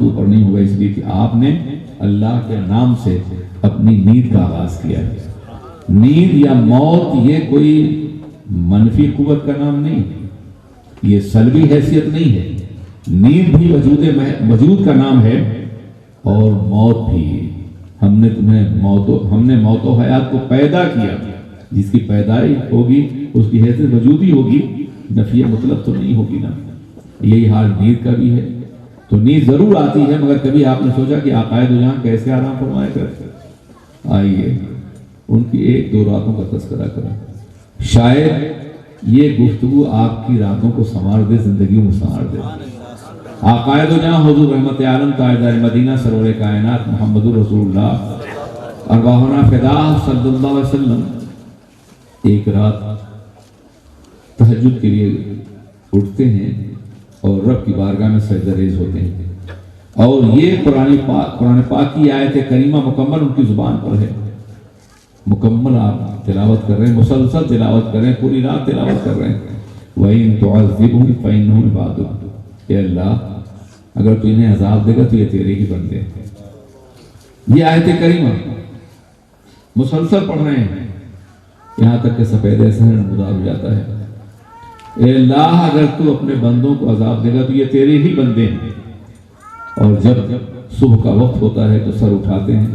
موت اوپر نہیں ہوگا، اس لیے کہ آپ نے اللہ کے نام سے اپنی نیند کا آغاز کیا ہے۔ نیند یا موت یہ کوئی منفی قوت کا نام نہیں، یہ سلبی حیثیت نہیں ہے۔ نیند بھی وجود کا نام ہے اور موت بھی۔ ہم نے موت و حیات کو پیدا کیا، جس کی پیدائش ہوگی اس کی حیثیت وجودی ہوگی، نفی مطلق تو نہیں ہوگی نا۔ یہی حال نیند کا بھی ہے۔ تو نیند ضرور آتی ہے، مگر کبھی آپ نے سوچا کہ عقائد و جہاں کیسے آرام فرمائے کرتے؟ آئیے ان کی ایک دو راتوں کا تذکرہ کریں، شاید یہ گفتگو آپ کی راتوں کو سنوار دے، زندگیوں میں سنوار دے۔ عقائد و جہاں حضور رحمت عالم تاجدار مدینہ سرور کائنات محمد رسول اللہ ارواحنا فدا صلی اللہ علیہ وسلم ایک رات تہجد کے لیے اٹھتے ہیں اور رب کی بارگاہ میں سجدہ ریز ہوتے ہیں، اور یہ قرآن پاک کی آیت کریمہ مکمل ان کی زبان پر ہے۔ مکمل آپ تلاوت کر رہے ہیں، مسلسل تلاوت کر رہے ہیں، پوری رات تلاوت کر رہے ہیں۔ وَإِن تُعَذِّبْهُمْ فَإِنَّهُمْ عِبَادُكَ، اے اللہ اگر تو انہیں عذاب دے گا تو یہ تیرے ہی بندے ہیں۔ یہ آیت کریمہ مسلسل پڑھ رہے ہیں یہاں تک کہ سفید سحر نمودار ہو جاتا ہے۔ اے اللہ اگر تو اپنے بندوں کو عذاب دے گا تو یہ تیرے ہی بندے ہیں۔ اور جب صبح کا وقت ہوتا ہے تو سر اٹھاتے ہیں،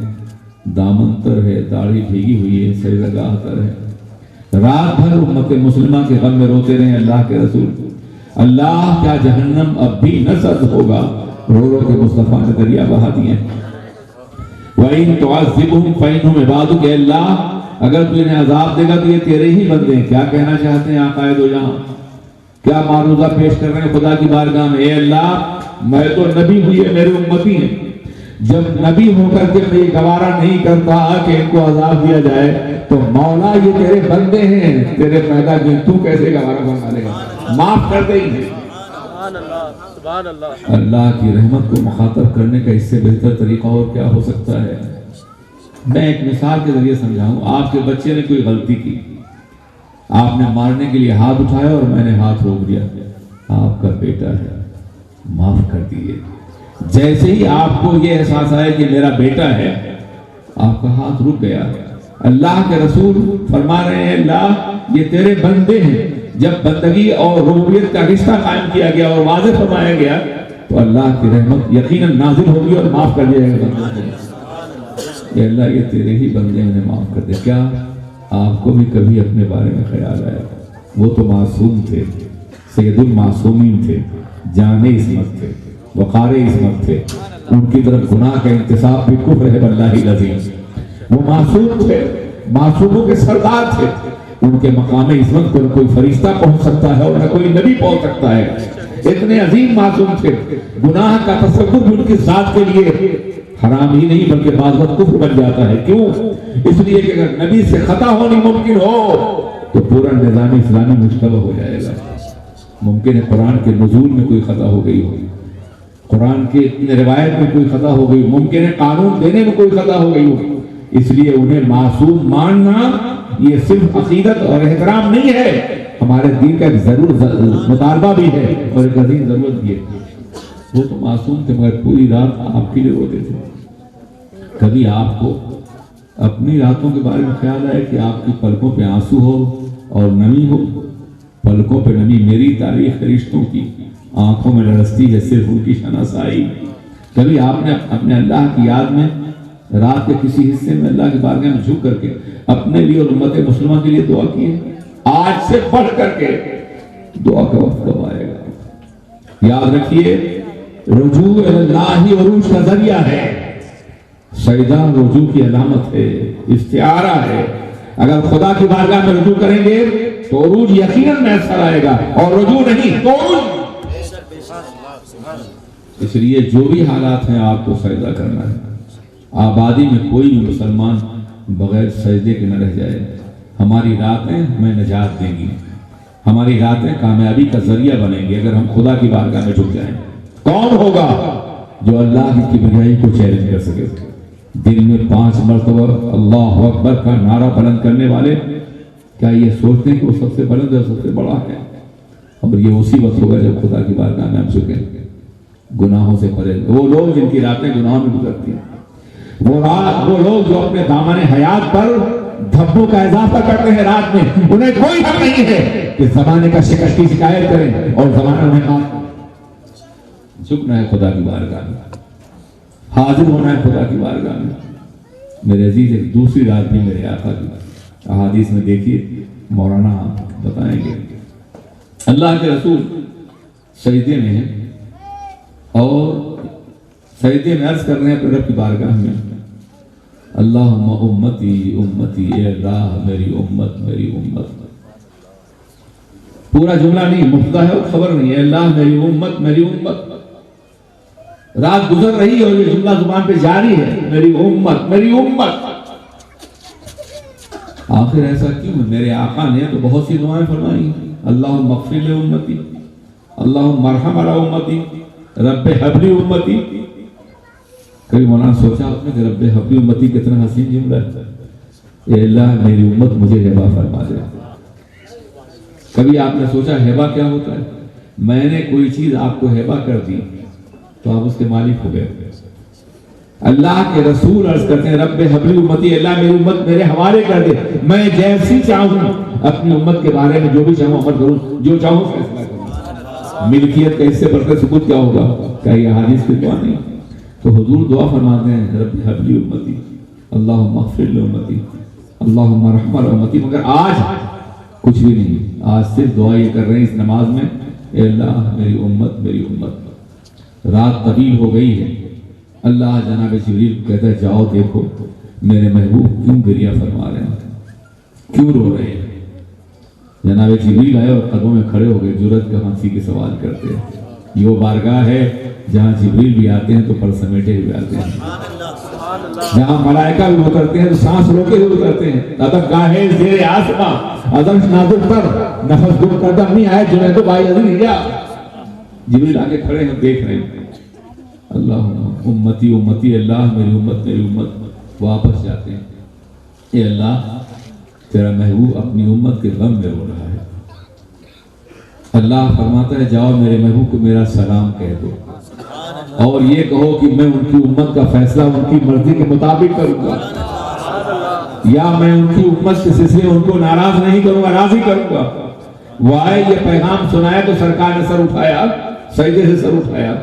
دامن تر ہے، داڑھی بھیگی ہوئی ہے، سجدہ گاہ تر ہے، رات بھر امت مسلمہ کے غم میں روتے رہے اللہ کے رسول، اللہ کیا جہنم اب بھی نہ سرد ہوگا؟ رو رو کے مصطفیٰ نے دریا بہا دیے۔ وَإِن تُعَذِّبْهُمْ فَإِنَّهُمْ عِبَادُكَ، اے اللہ اگر تو انہیں عذاب دے گا تو یہ تیرے ہی بندے ہیں۔ کیا کہنا چاہتے ہیں عقائد و جہاں؟ کیا معروضہ پیش کر رہے ہیں خدا کی بارگاہ میں؟ اے اللہ میں تو نبی ہوئی ہے، میرے امتی ہیں، جب نبی ہو کر کے میں یہ گوارا نہیں کرتا کہ ان کو عذاب دیا جائے تو مولا یہ تیرے بندے ہیں، تیرے پیدا کیے، تو کیسے گوارا بنا لے گا؟ معاف کر دیں گے۔ اللہ کی رحمت کو مخاطب کرنے کا اس سے بہتر طریقہ اور کیا ہو سکتا ہے؟ میں ایک مثال کے ذریعے سمجھاؤں۔ آپ کے بچے نے کوئی غلطی کی، آپ نے مارنے کے لیے ہاتھ اٹھایا اور میں نے ہاتھ روک دیا، آپ کا بیٹا ہے، معاف کر دیے۔ جیسے ہی آپ کو یہ احساس آئے کہ میرا بیٹا ہے، آپ کا ہاتھ رک گیا۔ اللہ کے رسول فرما رہے ہیں اللہ یہ تیرے بندے ہیں۔ جب بندگی اور ربوبیت کا رشتہ قائم کیا گیا اور واضح فرمایا گیا تو اللہ کی رحمت یقیناً نازل ہوگی اور معاف کر دیا جائے گا۔ کہ اللہ یہ تیرے ہی بندے انہیں معاف کر دے۔ کیا آپ کو بھی کبھی اپنے بارے میں خیال آیا؟ وہ تو معصوم تھے، سید المعصومین تھے، جان عصمت تھے، وقار عصمت تھے، ان کی طرف گناہ کا انتصاب بھی کفر ہے واللہ العظیم۔ وہ معصوم تھے، معصوموں کے سردار تھے، ان کے مقام عصمت پر کوئی فرشتہ پہنچ سکتا ہے اور نہ کوئی نبی پہنچ سکتا ہے۔ اتنے عظیم معصوم تھے، گناہ کا تصور بھی ان کی ذات کے لیے حرام ہی نہیں بلکہ بعض وقت کفر بن جاتا ہے۔ کیوں؟ اس لیے کہ اگر نبی سے خطا ہونی ممکن ہو تو پورا نظام اسلامی مشتبہ ہو جائے گا۔ ممکن ہے قرآن کے نزول میں کوئی خطا ہو گئی ہوگی، قرآن کی روایت میں کوئی خطا ہو گئی، ممکن ہے قانون دینے میں کوئی خطا ہو گئی ہوگی۔ اس لیے انہیں معصوم ماننا یہ صرف عقیدت اور احترام نہیں ہے، ہمارے دین کا ایک ضرور مطالبہ بھی ہے اور ایک عظیم ضرورت بھی ہے۔ وہ تو معصوم تھے مگر پوری رات آپ کے لیے روتے تھے۔ کبھی آپ کو اپنی راتوں کے بارے میں خیال آئے کہ آپ کی پلکوں پہ آنسو ہو اور نمی ہو؟ پلکوں پہ نمی میری تاریخ رشتوں کی، آنکھوں میں لرزتی ہے صرف ان کی شناسائی۔ کبھی آپ نے اپنے اللہ کی یاد میں رات کے کسی حصے میں اللہ کی بارگاہ میں جھک کر کے اپنے لیے اور امت مسلمہ کے لیے دعا کی ہے؟ آج سے بڑھ کر کے دعا کا وقت کب آئے گا؟ یاد رکھیے رجوع اللہ عروج کا ذریعہ ہے، سجدہ رجوع کی علامت ہے، استعارہ ہے۔ اگر خدا کی بارگاہ میں رجوع کریں گے تو عروج یقیناً میسر آئے گا، اور رجوع نہیں تو عروج۔ اس لیے جو بھی حالات ہیں آپ کو سجدہ کرنا ہے۔ آبادی میں کوئی بھی مسلمان بغیر سجدے کے نہ رہ جائے۔ ہماری راتیں ہمیں نجات دیں گی، ہماری راتیں کامیابی کا ذریعہ بنیں گی اگر ہم خدا کی بارگاہ میں جھک جائیں۔ کون ہوگا جو اللہ کی کبریائی کو چیلنج کر سکے؟ دل میں 5 مرتبہ اللہ اکبر کا نعرہ بلند کرنے والے کیا یہ سوچتے ہیں کہ وہ سب سے بلند ہے، سب سے بڑا ہے؟ اور یہ اسی وقت ہوگا جب خدا کی بارگاہ میں ہم جھکیں۔ گناہوں سے پرہیز، وہ لوگ جن کی راتیں گناہوں میں گزرتی ہیں، وہ لوگ جو اپنے دامن حیات پر دھبوں کا اضافہ کرتے ہیں رات میں، انہیں کوئی حق نہیں ہے کہ زمانے کا شکست کی شکایت کریں اور زمانہ انہیں معاف۔ جھکنا ہے خدا کی بارگاہ میں، حاضر ہونا ہے خدا کی بارگاہ میں۔ میرے عزیز، ایک دوسری رات بھی میرے آقا کی احادیث میں دیکھیے، مولانا بتائیں گے، اللہ کے رسول سجدے میں ہیں اور سجدے میں عرض کر رہے ہیں اپنے رب کی بارگاہ میں، اللہم امتی امتی، اے اللہ میری امت میری امت۔ پورا جملہ نہیں، مبتدا ہے اور خبر نہیں ہے، اللہ میری امت میری امت۔ رات گزر رہی ہے اور یہ جملہ زبان پہ جاری ہے، میری امت میری امت۔ آخر ایسا کیوں ہے؟ میرے آقا نے تو بہت سی دعائیں فرمائی، اللہم اغفر لی امتی، اللہم ارحم علی امتی، رب حب لی امتی۔ کبھی مولانا سوچا آپ نے کہ رب حب لی امتی کتنا حسین جملہ ہے، اے اللہ میری امت مجھے ہبہ فرما دے۔ کبھی آپ نے سوچا ہبہ کیا ہوتا ہے؟ میں نے کوئی چیز آپ کو ہبہ کر دی تو آپ اس کے مالک ہو گئے۔ اللہ کے رسول عرض کرتے ہیں رب حب لی امتی، اللہ میری امت میرے حوالے کر دے، میں جیسی چاہوں اپنی امت کے بارے میں جو بھی چاہوں عمل کروں، جو چاہوں فیصلہ کروں۔ ملکیت کا اس سے بڑھ کر ثبوت کیا ہوگا؟ کیا یہ حدیث کی دعا نہیں؟ تو حضور دعا فرماتے ہیں رب حب لی امتی، اللہم اغفر لی امتی، اللہم ارحم علی امتی۔ مگر آج کچھ بھی نہیں، آج صرف دعا یہ کر رہے ہیں اس نماز میں، اے اللہ میری امت میری امت۔ رات طویل ہو گئی ہے، اللہ جناب جبریل کو کہتا ہے جاؤ دیکھو میرے محبوب کیوں گریہ فرما رہے ہیں، کیوں رو رہے ہیں۔ جناب جبریل آئے اور قدموں میں کھڑے ہو گئے، جرأت کا ہنسی کے سوال کرتے ہیں۔ یہ وہ بارگاہ ہے جہاں جبریل بھی آتے ہیں تو پر سمیٹے ہوئے آتے ہیں، جہاں ملائکہ بھی اترتے ہیں تو سانس روکے ہوئے اترتے ہیں۔ ادب گاہے زیر آسماں ادب نازک پر نفس دور قدم نہیں آئے جنہیں تو بھائی عزیز نہیں جا۔ جبریل آگے کھڑے ہیں دیکھ رہے ہیں، اللہ امتی امتی، اللہ میری امت میری امت۔ واپس جاتے ہیں، اے اللہ تیرا محبوب اپنی امت کے غم میں رو رہا ہے۔ اللہ فرماتا ہے جاؤ میرے محبوب کو میرا سلام کہہ دو اور یہ کہو کہ میں ان کی امت کا فیصلہ ان کی مرضی کے مطابق کروں گا، یا میں ان کی امت کے سلسلے ان کو ناراض نہیں کروں گا، راضی کروں گا۔ وہ آئے یہ پیغام سنایا تو سرکار نے سر اٹھایا، سجدے سے سر اٹھایا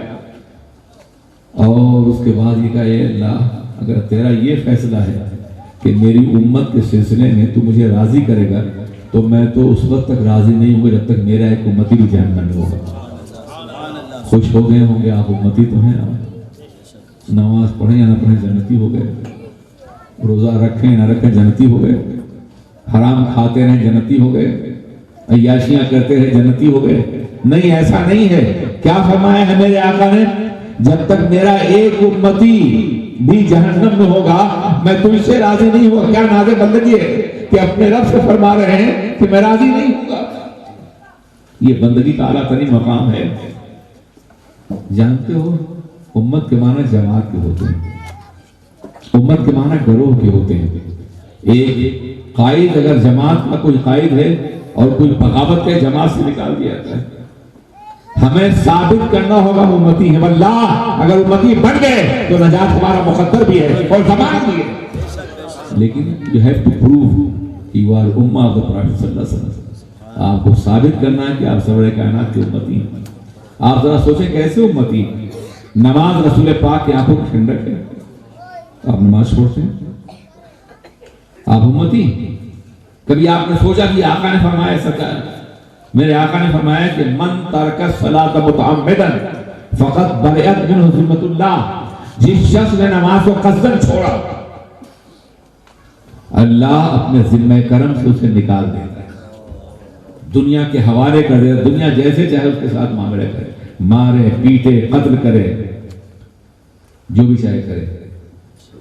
اور اس کے بعد یہ کہا اے اللہ اگر تیرا یہ فیصلہ ہے کہ میری امت کے سلسلے میں تو مجھے راضی کرے گا تو میں تو اس وقت تک راضی نہیں ہوں گا جب تک میرا ایک امتی بھی جہنم میں ہوگا۔ خوش ہو گئے ہوں گے آپ، امتی تو ہیں آپ، نماز پڑھیں یا نہ پڑھیں جنتی ہو گئے، روزہ رکھیں نہ رکھیں جنتی ہو گئے، حرام کھاتے رہیں جنتی ہو گئے، عیاشیاں کرتے رہے جنتی ہو گئے۔ نہیں، ایسا نہیں ہے۔ کیا فرمایا ہے میرے آقا نے؟ جب تک میرا ایک امتی بھی جہنم میں ہوگا میں تجھ سے راضی نہیں ہوں۔ کیا نازِ بندگی ہے کہ اپنے رب سے فرما رہے ہیں کہ میں راضی نہیں ہوں گا۔ یہ بندگی کا اعلیٰ ترین مقام ہے۔ جانتے ہو امت کے معنی جماعت کے ہوتے ہیں، امت کے معنی گروہ کے ہوتے ہیں۔ ایک قائد اگر جماعت کا کوئی قائد ہے اور کوئی بغاوت کے جماعت سے نکال دیا جاتا ہے، ہمیں ثابت کرنا ہوگا امتی ہے، واللہ اگر امتی بن گئے تو نجات ہمارا مقدر بھی ہے اور زمان بھی ہے۔ لیکن you have to prove you are ummah of the Prophet صلی اللہ علیہ وسلم۔ آپ کو ثابت کرنا ہے کہ آپ سرور کائنات کے امتی ہیں۔ آپ ذرا سوچیں کیسے امتی؟ نماز رسول پاک کی آنکھوں کی ٹھنڈک ہے، آپ نماز چھوڑتے ہیں، آپ امتی؟ کبھی آپ نے سوچا کہ آقا نے فرمایا ایسا کیا ہے؟ میرے آقا نے فرمایا کہ من ترک الصلاۃ متعمدا فقط برئت منہ ذمۃ اللہ، جس شخص نے نماز کو قصدن چھوڑا اللہ اپنے ذمہ کرم سے اسے نکال دیتا ہے، دنیا کے حوالے کر دے، دنیا جیسے چاہے اس کے ساتھ معاملے کرے، مارے پیٹے قتل کرے، جو بھی چاہے کرے۔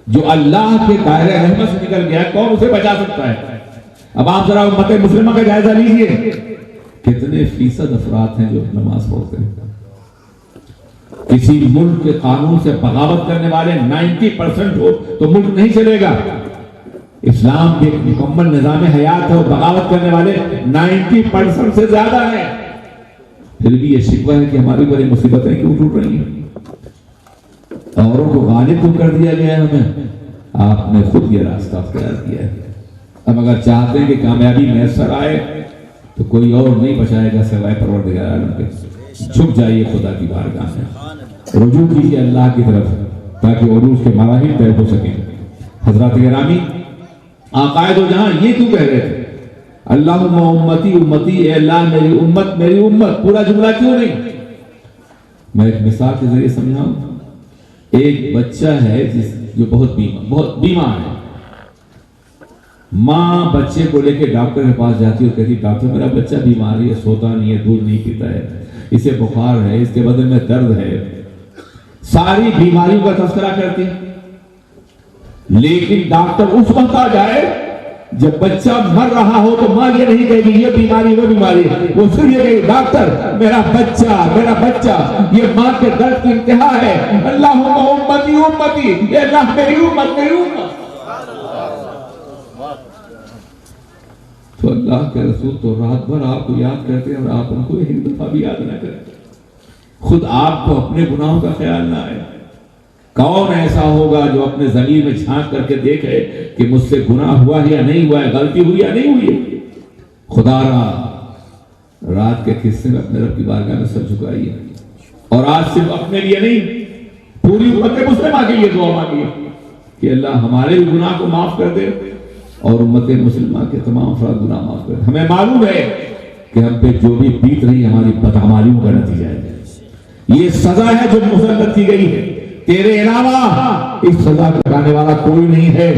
جو اللہ کے دائرے رحمت سے نکل گیا کون اسے بچا سکتا ہے؟ اب آپ ذرا امت مسلمہ کا جائزہ لیجئے، کتنے فیصد افراد ہیں جو نماز پڑھتے ہیں؟ کسی ملک کے قانون سے بغاوت کرنے والے 90% ہو تو ملک نہیں چلے گا۔ اسلام کے ایک مکمل نظام حیات ہے اور بغاوت کرنے والے 90% سے زیادہ ہیں، پھر بھی یہ شکوہ ہے کہ ہماری بڑی مصیبتیں کیوں ٹوٹ رہی ہیں۔ اوروں کو غالب تو کر دیا گیا ہے ہمیں، آپ نے خود یہ راستہ اختیار کیا ہے۔ اب اگر چاہتے ہیں کہ کامیابی میسر آئے تو کوئی اور نہیں بچائے گا سوائے پروردگار عالم کے۔ جھک جائیے خدا کی بارگاہ میں، رجوع کیجیے اللہ کی طرف تاکہ عروج کے مراحل طے ہو سکیں۔ حضرات گرامی، عقائد و جہاں یہ کیوں کہہ رہے تھے اللہم امتی امتی، اے اللہ میری امت میری امت، پورا جملہ کیوں نہیں؟ میں ایک مثال کے ذریعے سمجھاؤں۔ ایک بچہ ہے جو بہت بیمار ہے، ماں بچے کو لے کے ڈاکٹر کے پاس جاتی ہے اور کہتی ڈاکٹر میرا بچہ بیمار ہے، سوتا نہیں ہے، دودھ نہیں پیتا ہے، اسے بخار ہے، اس کے بدن میں درد ہے، ساری بیماریوں کا تذکرہ کرتی ہے۔ لیکن ڈاکٹر اس وقت آ جائے جب بچہ مر رہا ہو تو ماں یہ نہیں کہے گی یہ بیماری وہ بیماری، وہ صرف یہ کہے ڈاکٹر میرا بچہ، یہ ماں کے درد کی انتہا ہے۔ اللہم امتی امتی، اے اللہ میری امت میری امت۔ تو اللہ کے رسول تو رات بھر آپ کو یاد کرتے ہیں اور آپ ان کو ایک دفعہ بھی یاد نہ کریں، خود آپ کو اپنے گناہوں کا خیال نہ آئے۔ کون ایسا ہوگا جو اپنے ضمیر میں جھانک کر کے دیکھے کہ مجھ سے گناہ ہوا ہے یا نہیں ہوا ہے، غلطی ہوئی یا نہیں ہوئی ہے؟ خدا را رات کے قصے میں اپنے رب کی بارگاہ میں سر جھکائیے، اور آج صرف اپنے لیے نہیں پوری امت مسلمہ کے لیے دعا مانگیے کہ اللہ ہمارے بھی گناہ کو معاف کر دے اور امت مسلمہ کے تمام افراد گناہ معاف کر دے۔ ہمیں معلوم ہے کہ ہم پہ جو بھی بیت رہی ہماری بدعمالیوں کا نتیجہ ہے، یہ سزا ہے جو مسلط کی گئی ہے، تیرے علاوہ اس سزا کرانے والا کوئی نہیں ہے۔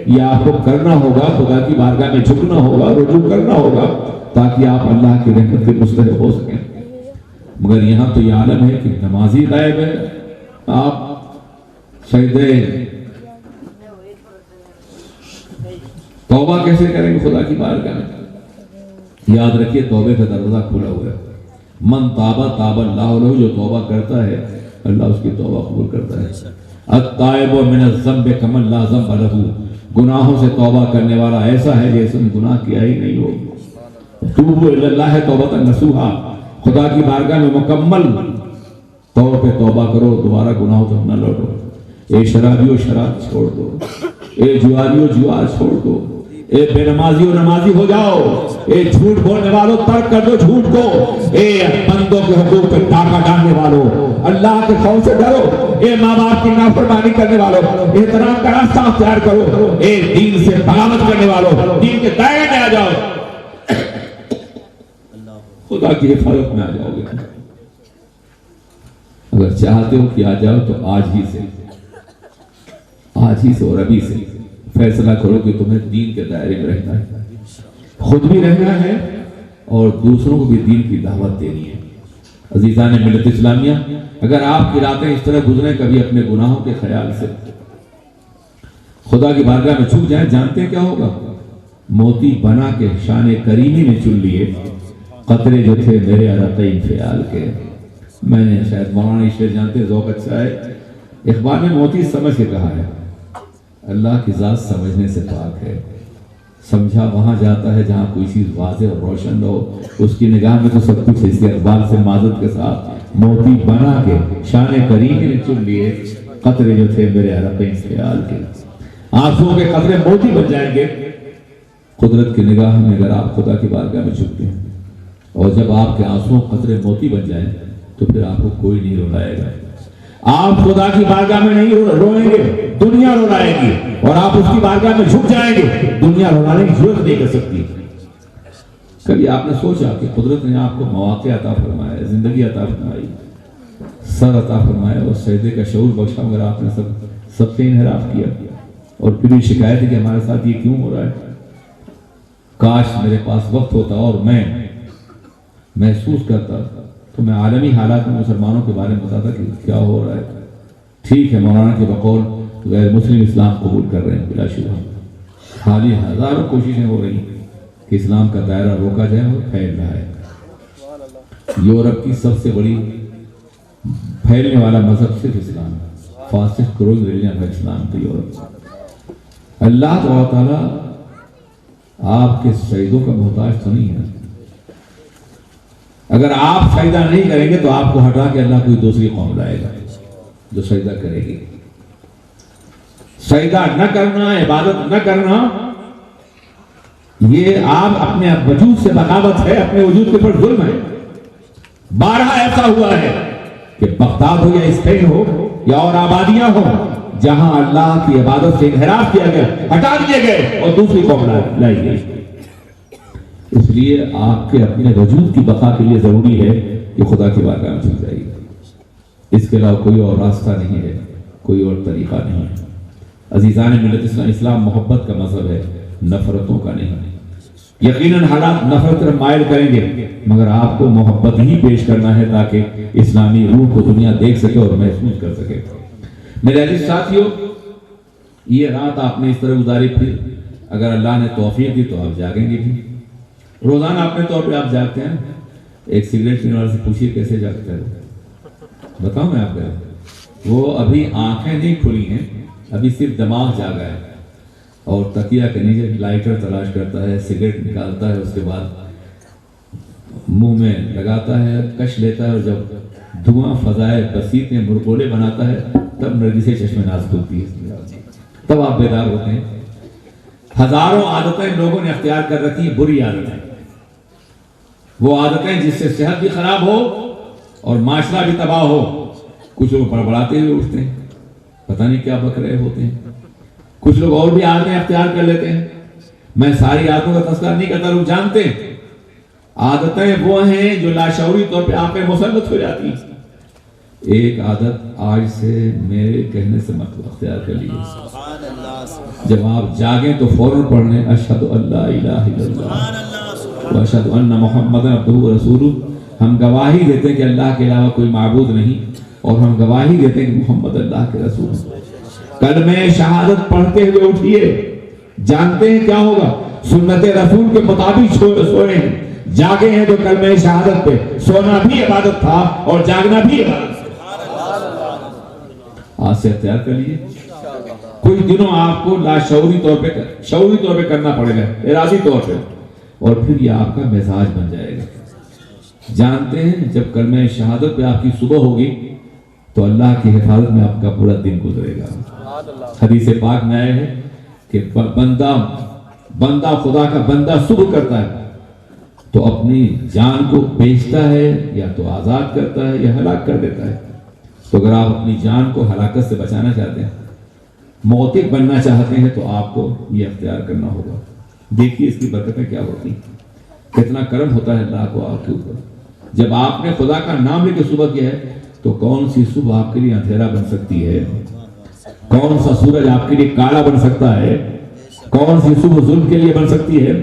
یہ آپ کو کرنا ہوگا، خدا کی بارگاہ میں جھکنا ہوگا، رجوع کرنا ہوگا تاکہ آپ اللہ کی رحمت کے مستحق ہو سکیں۔ مگر یہاں تو یہ عالم ہے کہ نمازی غائب ہے، آپ سجدے توبہ کیسے کریں گے خدا کی بارگاہ میں؟ یاد رکھیے توبے کا دروازہ کھلا ہوا ہے، من تابہ تاب اللہ لہ، جو توبہ کرتا ہے اللہ اس کی توبہ قبول کرتا ہے۔ التائب من الذنب کمن لا ذنب لہ، گناہوں سے توبہ کرنے والا ایسا ہے جیسے نے گناہ کیا ہی نہیں ہو۔ توبوا الی اللہ توبۃ نصوحا، خدا کی بارگاہ میں مکمل طور پہ توبہ کرو، دوبارہ گناہوں سے نہ لوٹو۔ اے شرابیو شراب چھوڑ دو، اے جواریو جوا چھوڑ دو، اے بے نمازیو نمازی ہو جاؤ، اے جھوٹ بولنے والوں ترک کر دو جھوٹ کو، اے بندوں کے حقوق پہ ڈاکہ ڈالنے والوں اللہ کے خوف سے ڈرو، اے ماں باپ کی نافرمانی کرنے والوں احترام کا راستہ اختیار کرو، اے دین سے بغاوت کرنے والوں دین کے دائرے میں آ جاؤ، خدا کی حفاظت میں آ جاؤ گے۔ اگر چاہتے ہو کہ آ جاؤ تو آج ہی سے اور ابھی سے فیصلہ کرو کہ تمہیں دین کے دائرے میں رہنا ہے، خود بھی رہنا ہے اور دوسروں کو بھی دین کی دعوت دینی ہے۔ عزیزان ملت اسلامیہ، اگر آپ کی راتیں اس طرح گزریں کبھی اپنے گناہوں کے خیال سے خدا کی بارگاہ میں جھک جائیں، جانتے ہیں کیا ہوگا؟ موتی بنا کے شان کریمی میں چن لیے قطرے جو تھے میرے عرقین فیال کے۔ میں نے شاید مولانا یہ شعر جانتے ہیں، ذوق اچھا ہے، اخبار میں موتی سمجھ کے کہا ہے، اللہ کی ذات سمجھنے سے پاک ہے، سمجھا وہاں جاتا ہے جہاں کوئی چیز واضح اور روشن ہو، اس کی نگاہ میں تو سب کچھ ہے۔ اس کے اقبال سے معذرت کے ساتھ موتی بنا کے شان کریم نے چن لیے قطرے جو تھے میرے عرقین خیال کے۔ آنسوؤں کے قطرے موتی بن جائیں گے قدرت کی نگاہ میں اگر آپ خدا کی بارگاہ میں جھکتے ہیں، اور جب آپ کے آنسوؤں قطرے موتی بن جائیں تو پھر آپ کو کوئی نہیں رلائے گا۔ آپ خدا کی بارگاہ میں نہیں روئیں گے، دنیا رلائے گی، اور آپ اس کی بارگاہ میں جھک جائیں گے، دنیا رلانے کی ضرورت نہیں کر سکتی۔ کبھی آپ نے سوچا کہ قدرت نے آپ کو مواقع عطا فرمایا، زندگی عطا فرمائی، سر عطا فرمایا اور سجدے کا شعور بخشا، مگر آپ نے سب سے انحراف کیا، اور پھر یہ شکایت ہے کہ ہمارے ساتھ یہ کیوں ہو رہا ہے؟ کاش میرے پاس وقت ہوتا اور میں محسوس کرتا تو میں عالمی حالات میں مسلمانوں کے بارے میں بتاتا کہ کیا ہو رہا ہے۔ ٹھیک ہے، مولانا کے بقول غیر مسلم اسلام قبول کر رہے ہیں بلا شبہ، حالی ہزاروں کوششیں ہو رہی ہیں کہ اسلام کا دائرہ روکا جائے اور پھیل رہا ہے۔ یورپ کی سب سے بڑی پھیلنے والا مذہب صرف اسلام ہے، فاسسٹ گروئنگ ریلیجن ہے اسلام تو یورپ۔ اللہ تعالیٰ آپ کے سجدوں کا محتاج تو نہیں ہے، اگر آپ سجدہ نہیں کریں گے تو آپ کو ہٹا کے اللہ کوئی دوسری قوم لائے گا جو سجدہ کرے گی۔ سجدہ نہ کرنا، عبادت نہ کرنا، یہ آپ اپنے وجود سے بغاوت ہے، اپنے وجود کے اوپر ظلم ہے۔ بارہا ایسا ہوا ہے کہ بغداد ہو یا اسپین ہو یا اور آبادیاں ہو، جہاں اللہ کی عبادت سے انحراف کیا گیا، ہٹا دیے گئے اور دوسری قوم لائی گئی۔ اس لیے آپ کے اپنے وجود کی بقا کے لیے ضروری ہے کہ خدا کی بارگاہ میں جھک جائیے۔ اس کے علاوہ کوئی اور راستہ نہیں ہے، کوئی اور طریقہ نہیں ہے۔ عزیزان ملت اسلام محبت کا مذہب ہے، نفرتوں کا نہیں۔ یقیناً حالات نفرت پر مائل کریں گے، مگر آپ کو محبت ہی پیش کرنا ہے تاکہ اسلامی روح کو دنیا دیکھ سکے اور محسوس کر سکے۔ میرے عزیز ساتھیو، یہ رات آپ نے اس طرح گزاری، پھر اگر اللہ نے توفیق دی تو آپ جاگیں گے بھی۔ روزانہ اپنے طور پہ آپ جاگتے ہیں، ایک سگریٹ پینے والے سے پوچھیے کیسے جاگتا ہے، بتاؤں میں آپ کو، وہ ابھی آنکھیں نہیں کھلی ہیں، ابھی صرف دماغ جاگا ہے، اور تکیہ کے نیچے لائٹر تلاش کرتا ہے، سگریٹ نکالتا ہے، اس کے بعد منہ میں لگاتا ہے، کش لیتا ہے، اور جب دھواں فضائے بسیط میں مرغولے بناتا ہے تب نرگسیں چشم ناز کھلتی ہے، تب آپ بیدار ہوتے ہیں۔ ہزاروں عادتیں لوگوں نے اختیار کر رکھی ہیں، بری عادتیں، وہ عادتیں جس سے صحت بھی خراب ہو اور معاشرہ بھی تباہ ہو۔ کچھ لوگ بڑبڑاتے ہوئے اٹھتے ہیں، پتہ نہیں کیا بک رہے ہوتے ہیں، کچھ لوگ اور بھی عادتیں اختیار کر لیتے ہیں۔ میں ساری عادتوں کا تذکرہ نہیں کرتا، لوگ جانتے ہیں عادتیں وہ ہیں جو لاشعوری طور پہ آپ پہ مسلط ہو جاتی ہیں۔ ایک عادت آج سے میرے کہنے سے مت اختیار کر لیجیے، جب آپ جاگیں تو فوراً پڑھ لیں اشہد ان لا الہ الا اللہ واشہد ان محمد عبدہ ورسولہ۔ ہم گواہی دیتے ہیں کہ اللہ کے علاوہ کوئی معبود نہیں، اور ہم گواہی دیتے ہیں کہ محمد اللہ کے رسول ہیں۔ کلمہ شہادت پڑھتے ہوئے اٹھیے، جانتے ہیں کیا ہوگا، سنت رسول کے مطابق سوئے ہیں، جاگے ہیں تو کلمہ شہادت پہ، سونا بھی عبادت تھا اور جاگنا بھی عبادت تھا۔ آج سے اختیار کر لیجیے، کچھ دنوں آپ کو لاشعوری طور پہ شعوری طور پہ کرنا پڑے گا، ارادی طور پہ، اور پھر یہ آپ کا مزاج بن جائے گا۔ جانتے ہیں جب کلمہ شہادت پہ آپ کی صبح ہوگی تو اللہ کی حفاظت میں آپ کا پورا دن گزرے گا۔ حدیث پاک میں آیا ہے کہ بندہ خدا کا بندہ صبح کرتا ہے تو اپنی جان کو بیچتا ہے، یا تو آزاد کرتا ہے یا ہلاک کر دیتا ہے۔ تو اگر آپ اپنی جان کو ہلاکت سے بچانا چاہتے ہیں، موتق بننا چاہتے ہیں، تو آپ کو یہ اختیار کرنا ہوگا۔ دیکھیے اس کی برکتیں کیا ہوتی ہیں، کتنا کرم ہوتا ہے اللہ کو آپ کے اوپر۔ جب آپ نے خدا کا نام لے کے صبح کیا ہے تو کون سی صبح آپ کے لیے اندھیرا بن سکتی ہے، کون سا سورج آپ کے لیے کالا بن سکتا ہے، کون سی صبح ظلم کے لیے بن سکتی ہے۔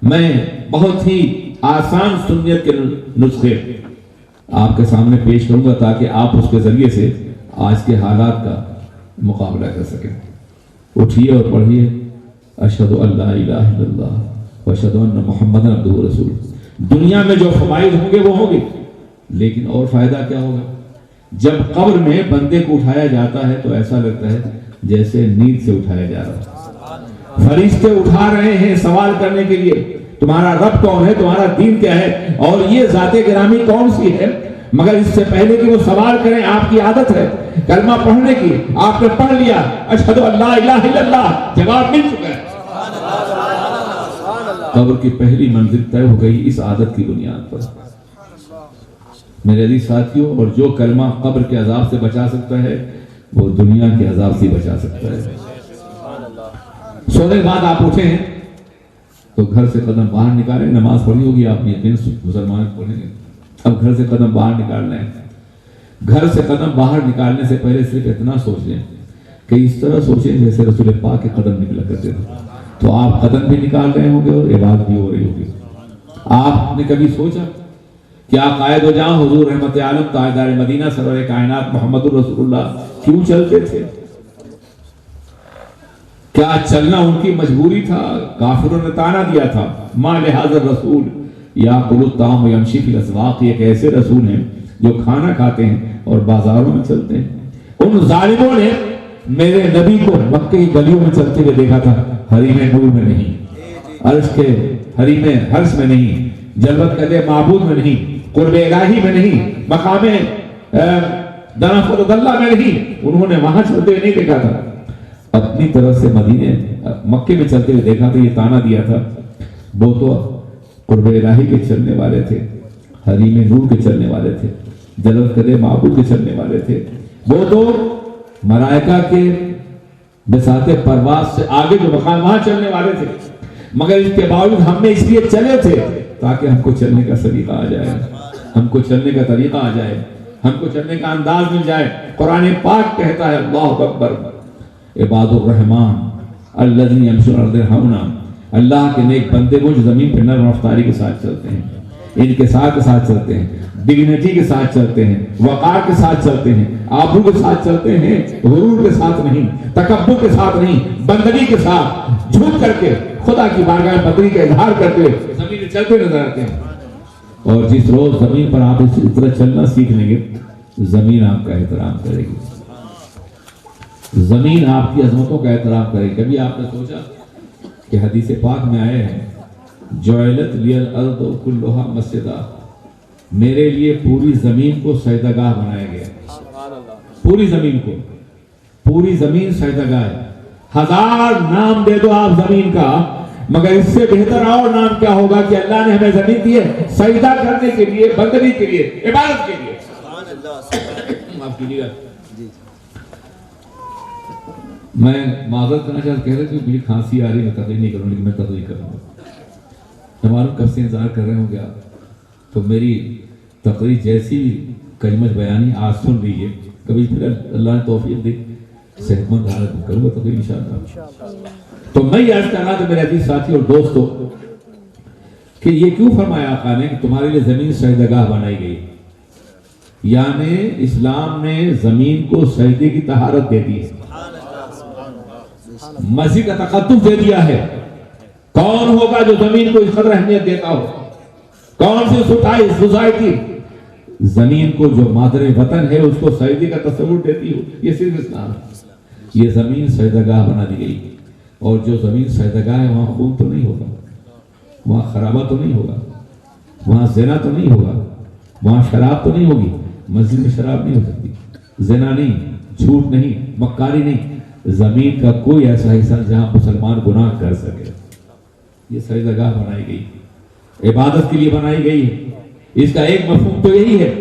میں بہت ہی آسان سنت کے نسخے آپ کے سامنے پیش کروں گا تاکہ آپ اس کے ذریعے سے آج کے حالات کا مقابلہ کر سکیں۔ اٹھیے اور پڑھیے اشہد ان لا الہ الا اللہ واشہد ان محمد عبدہ ورسولہ۔ دنیا میں جو فوائد ہوں گے وہ ہوں گے، لیکن اور فائدہ کیا ہوگا؟ جب قبر میں بندے کو اٹھایا جاتا ہے تو ایسا لگتا ہے جیسے نیند سے اٹھایا جا رہا ہے۔ فرشتے اٹھا رہے ہیں سوال کرنے کے لیے، تمہارا رب کون ہے، تمہارا دین کیا ہے، اور یہ ذات گرامی کون سی ہے۔ مگر اس سے پہلے کہ وہ سوال کریں، آپ کی عادت ہے کلمہ پڑھنے کی، آپ نے پڑھ لیا اشہد ان لا الہ الا اللہ، جواب مل چکا ہے۔ قبر کی پہلی منزل طے ہو گئی اس عادت کی بنیاد پر۔ میرے عزیز ساتھیوں، اور جو کلمہ قبر کے عذاب سے بچا سکتا ہے وہ دنیا کے عذاب سے بچا سکتا ہے۔ سونے کے بعد آپ اٹھے ہیں تو گھر سے قدم باہر نکالیں، نماز پڑھی ہوگی آپ نے، دن مسلمان پڑھیں گے، اب گھر سے قدم باہر نکال لیں۔ گھر سے قدم باہر نکالنے سے پہلے صرف اتنا سوچ لیں کہ اس طرح سوچیں جیسے رسول پاک کے قدم نکلا کرتے تھے، تو آپ قدم بھی نکال رہے ہوں گے اور عبادت بھی ہو رہی ہوگی۔ آپ نے کبھی سوچا کیا قائد و جاں حضور رحمت عالم تاجدار مدینہ سرور کائنات محمد رسول اللہ کیوں چلتے تھے؟ کیا چلنا ان کی مجبوری تھا؟ کافروں نے تانا دیا تھا ما لہذا الرسول یاکل الطعام ویمشی فی الاسواق، ایک ایسے رسول ہیں جو کھانا کھاتے ہیں اور بازاروں میں چلتے ہیں۔ ان ظالموں نے میرے نبی کو مکے کی گلیوں میں چلتے ہوئے دیکھا تھا، حریم نور میں نہیں، عرش کے حریم حرش میں نہیں، جلوت قدر معبود میں نہیں، قرب الہی میں نہیں، مقام دنا فرد اللہ میں نہیں، انہوں نے وہاں چلتے ہوئے نہیں دیکھا تھا۔ اپنی طرف سے مدینے مکے میں چلتے ہوئے دیکھا تو یہ تانا دیا تھا وہ تو قرب الہی کے چلنے والے تھے، حریم نور کے چلنے والے تھے، جلوت قدر معبود کے چلنے والے تھے، وہ تو ملائکہ کے بساط پرواز سے آگے جو مقام وہاں چلنے والے تھے، مگر اس کے باوجود ہم نے اس لیے چلے تھے تاکہ ہم کو چلنے کا طریقہ آ جائے، ہم کو چلنے کا طریقہ آ جائے، ہم کو چلنے کا انداز مل جائے۔ قرآن پاک کہتا ہے اللہ اکبر، عباد الرحمن الذین یمشون علی الارض ہونا، اللہ کے نیک بندے وہ جو زمین پہ نرم رفتاری کے ساتھ چلتے ہیں، انکسار کے ساتھ چلتے ہیں، ڈگنیٹی کے ساتھ چلتے ہیں، وقار کے ساتھ چلتے ہیں، آبرو کے ساتھ چلتے ہیں، غرور کے ساتھ نہیں، تکبر کے ساتھ نہیں، بندگی کے ساتھ جھوٹ کر کے خدا کی بارگاہ بندگی کا اظہار کرتے ہوئے زمین پہ چلتے نظر آتے ہیں۔ اور جس روز زمین پر آپ اس طرح چلنا سیکھ لیں گے زمین آپ کا احترام کرے گی، زمین آپ کی عظمتوں کا احترام کرے گی۔ کبھی آپ نے سوچا کہ حدیث پاک میں آئے ہیں جعلت لی الارض کلھا مسجدا، میرے لیے پوری زمین کو سجدہ گاہ بنایا گیا، پوری زمین کو، پوری زمین سجدہ گاہ ہے۔ ہزار نام دے دو آپ زمین کا، مگر اس سے بہتر اور نام کیا ہوگا کہ اللہ نے ہمیں زمین دی ہے سجدہ کرنے کے لیے، بندگی کے لیے، عبادت کے لیے۔ آپ کیجیے گا، میں معذرت کرنا چاہتا، کہہ رہے تھے مجھے کھانسی آ رہی ہے، میں تقریر نہیں کروں، لیکن میں تقریر کروں گا۔ ہمارے کب سے انتظار کر رہے ہوں گے آپ، تو میری تقریر جیسی کلمت بیانی آج سن لیجیے، کبھی پھر اللہ نے توفیق دی صحت مند حالت میں کروں گا تقریر انشاءاللہ۔ تو میں یہ عرض کرنا تھا میرے عزیز ساتھی اور دوستو کہ یہ کیوں فرمایا آقا نے کہ تمہارے لیے زمین سجدہ گاہ بنائی گئی، یعنی اسلام نے زمین کو سجدے کی طہارت دے دی ہے، مسجد کا تقدس دے دیا ہے۔ کون ہوگا جو زمین کو اس قدر اہمیت دیتا ہو؟ کون سی سوسائٹی زمین کو جو مادر وطن ہے اس کو سجدے کا تصور دیتی ہو؟ یہ صرف اسلام ہے۔ یہ زمین سجدہ گاہ بنا دی گئی، اور جو زمین سجدہ گاہ ہے وہاں خون تو نہیں ہوگا، وہاں خرابہ تو نہیں ہوگا، وہاں زنا تو نہیں ہوگا، وہاں شراب تو نہیں ہوگی، مسجد میں شراب نہیں ہو سکتی، زنا نہیں، جھوٹ نہیں، مکاری نہیں، زمین کا کوئی ایسا حصہ جہاں مسلمان گناہ کر سکے۔ یہ سجدہ گاہ بنائی گئی، عبادت کے لیے بنائی گئی ہے۔ اس کا ایک مفہوم تو یہی ہے